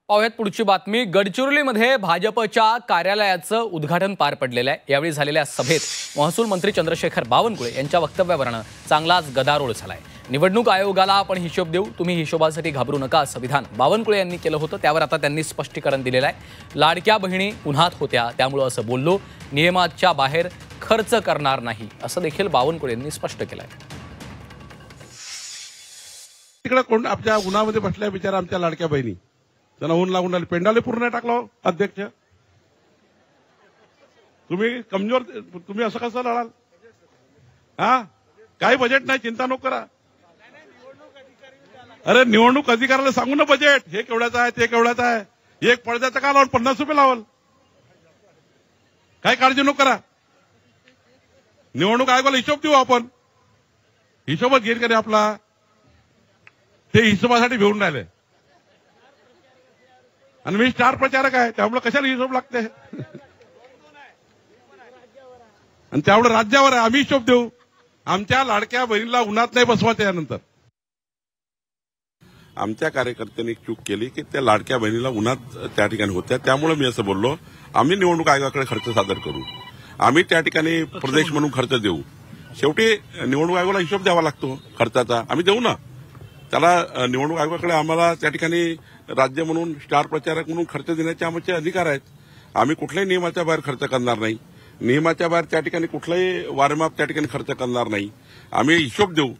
पाहुयात पुढची बातमी। गडचिरोलीमध्ये भाजपच्या कार्यालयाचं उद्घाटन पार पडलेलं आहे। यावेळी झालेल्या सभेत महसूल मंत्री चंद्रशेखर बावनकुळे यांच्या वक्तव्यावरून चांगलाच गदारोळ झालाय। निवडणूक आयोगाला आपण हिशोब देऊ, तुम्ही हिशोबासाठी घाबरू नका असं विधान बावनकुळे यांनी केलं होतं। त्यावर आता त्यांनी स्पष्टीकरण दिलेलं आहे। लाडक्या बहिणी उन्हात होत्या त्यामुळे असं बोललो, नियमाच्या बाहेर खर्च करणार नाही असं देखील बावनकुळे यांनी स्पष्ट केलं आहे। तिकडे कोण आपल्या उन्हामध्ये बसल्या बिचारा आमच्या लाडक्या बहिणी, त्यांना ऊन लागून राहिले, पेंडाले पूर्ण टाकलो अध्यक्ष। तुम्ही कमजोर, तुम्ही असं कसं लढाल? हा, काही बजेट नाही, चिंता नको करा। अरे निवडणूक अधिकाऱ्याला सांगू ना बजेट हे केवढ्याचं आहे ते केवढ्याचं आहे। एक पडद्याचं का लावल, 50 रुपये लावल, काय काळजी नको करा। निवडणूक आयोगाला हिशोब देऊ आपण, हिशोबच घेईल का रे आपला? ते हिशोबासाठी भिवून राहिले आणि मी स्टार प्रचारक आहे, त्यामुळे कशाला हिशोब लागते? आणि त्यामुळे राज्यावर आहे, आम्ही हिशोब देऊ। आमच्या लाडक्या बहिणीला उन्हात नाही बसवायचं। यानंतर आमच्या कार्यकर्त्यांनी चूक केली की त्या लाडक्या बहिणीला उन्हात त्या ठिकाणी होत्या, त्यामुळे मी असं बोललो आम्ही निवडणूक आयोगाकडे खर्च सादर करू, आम्ही त्या ठिकाणी प्रदेश म्हणून खर्च देऊ। शेवटी निवडणूक आयोगाला हिशोब द्यावा लागतो खर्चाचा, आम्ही देऊ ना त्याला। निवडणूक आयोगाकडे आम्हाला त्या ठिकाणी राज्य म्हणून स्टार प्रचारक म्हणून खर्च देण्याचे आमचे अधिकार आहेत। आम्ही कुठल्याही नियमाच्या बाहेर खर्च करणार नाही, नियमाच्या बाहेर त्या ठिकाणी कुठलाही वारमाप त्या ठिकाणी खर्च करणार नाही। आम्ही हिशोब देऊ,